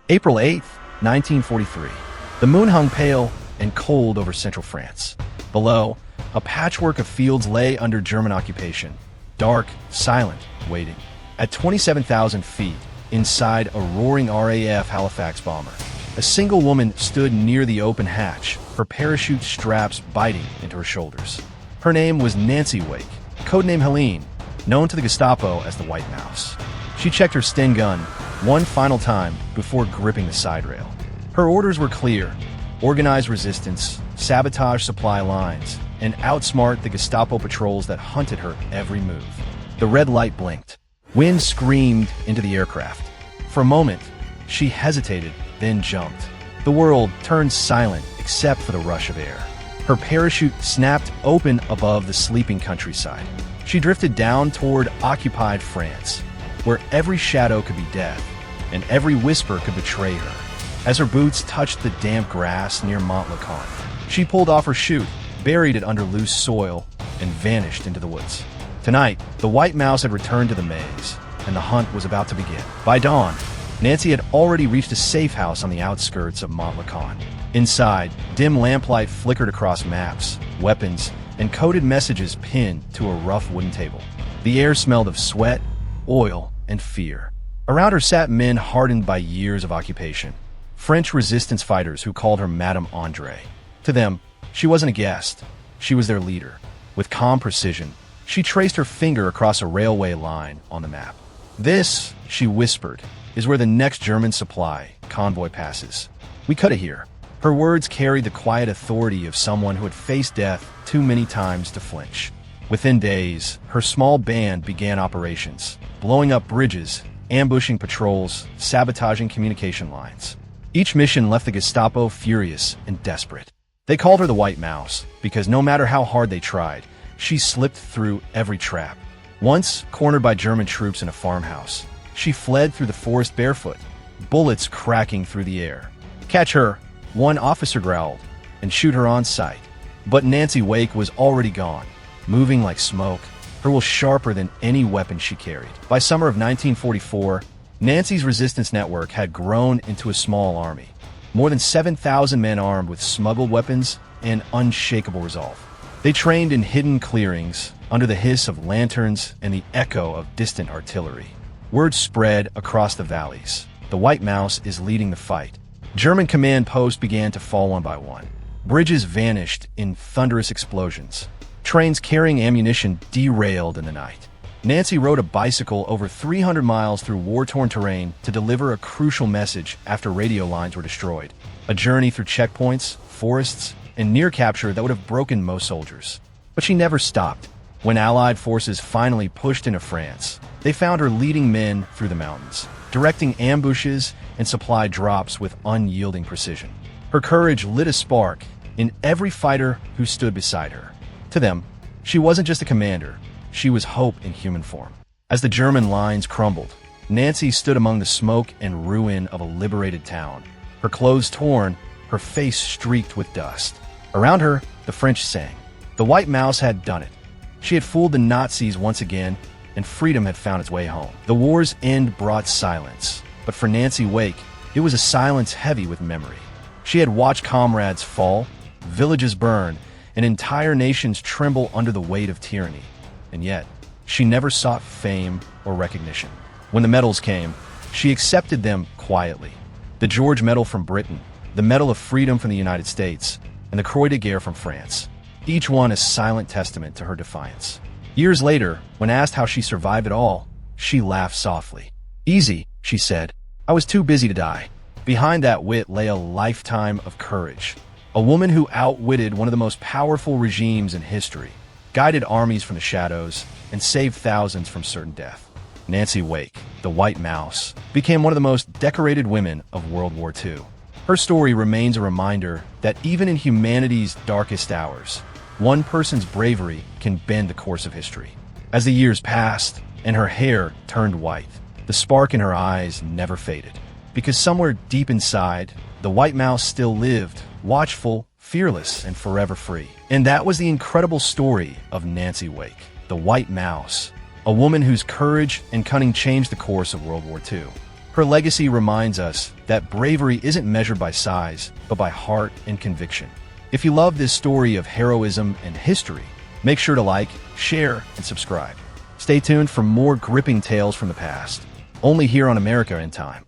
April 8th, 1943. The moon hung pale and cold over central France. Below, a patchwork of fields lay under German occupation, dark, silent, waiting. At 27,000 feet, inside a roaring RAF Halifax bomber, a single woman stood near the open hatch, her parachute straps biting into her shoulders. Her name was Nancy Wake, codename Helene, known to the Gestapo as the White Mouse. She checked her Sten gun one final time before gripping the side rail. Her orders were clear: organize resistance, sabotage supply lines, and outsmart the Gestapo patrols that hunted her every move. The red light blinked. Wind screamed into the aircraft. For a moment, she hesitated, then jumped. The world turned silent except for the rush of air. Her parachute snapped open above the sleeping countryside. She drifted down toward occupied France, where every shadow could be death, and every whisper could betray her. As her boots touched the damp grass near Montlucan, she pulled off her chute, buried it under loose soil, and vanished into the woods. Tonight, the White Mouse had returned to the maze, and the hunt was about to begin. By dawn, Nancy had already reached a safe house on the outskirts of Montlucan. Inside, dim lamplight flickered across maps, weapons, and coded messages pinned to a rough wooden table. The air smelled of sweat, oil, and fear. Around her sat men hardened by years of occupation, French resistance fighters who called her Madame Andre. To them, she wasn't a guest, she was their leader. With calm precision, she traced her finger across a railway line on the map. "This," she whispered, "is where the next German supply convoy passes. We cut it here." Her words carried the quiet authority of someone who had faced death too many times to flinch. Within days, her small band began operations, blowing up bridges, ambushing patrols, sabotaging communication lines. Each mission left the Gestapo furious and desperate. They called her the White Mouse because no matter how hard they tried, she slipped through every trap. Once, cornered by German troops in a farmhouse, she fled through the forest barefoot, bullets cracking through the air. "Catch her," one officer growled, "and shoot her on sight." But Nancy Wake was already gone, moving like smoke, her will sharper than any weapon she carried. By summer of 1944, Nancy's resistance network had grown into a small army, more than 7,000 men armed with smuggled weapons and unshakable resolve. They trained in hidden clearings, under the hiss of lanterns and the echo of distant artillery. Word spread across the valleys: the White Mouse is leading the fight. German command posts began to fall one by one. Bridges vanished in thunderous explosions. Trains carrying ammunition derailed in the night. Nancy rode a bicycle over 300 miles through war-torn terrain to deliver a crucial message after radio lines were destroyed. A journey through checkpoints, forests, and near capture that would have broken most soldiers. But she never stopped. When Allied forces finally pushed into France, they found her leading men through the mountains, directing ambushes and supply drops with unyielding precision. Her courage lit a spark in every fighter who stood beside her. To them, she wasn't just a commander, she was hope in human form. As the German lines crumbled, Nancy stood among the smoke and ruin of a liberated town, her clothes torn, her face streaked with dust. Around her, the French sang. The White Mouse had done it. She had fooled the Nazis once again, and freedom had found its way home. The war's end brought silence, but for Nancy Wake, it was a silence heavy with memory. She had watched comrades fall, villages burn, and entire nations tremble under the weight of tyranny. And yet, she never sought fame or recognition. When the medals came, she accepted them quietly. The George Medal from Britain, the Medal of Freedom from the United States, and the Croix de Guerre from France, each one a silent testament to her defiance. Years later, when asked how she survived it all, she laughed softly. "Easy," she said. "I was too busy to die." Behind that wit lay a lifetime of courage. A woman who outwitted one of the most powerful regimes in history, guided armies from the shadows, and saved thousands from certain death. Nancy Wake, the White Mouse, became one of the most decorated women of World War II. Her story remains a reminder that even in humanity's darkest hours, one person's bravery can bend the course of history. As the years passed and her hair turned white, the spark in her eyes never faded. Because somewhere deep inside, the White Mouse still lived, watchful, fearless, and forever free. And that was the incredible story of Nancy Wake, the White Mouse, a woman whose courage and cunning changed the course of World War II. Her legacy reminds us that bravery isn't measured by size, but by heart and conviction. If you love this story of heroism and history, make sure to like, share, and subscribe. Stay tuned for more gripping tales from the past, only here on America in Time.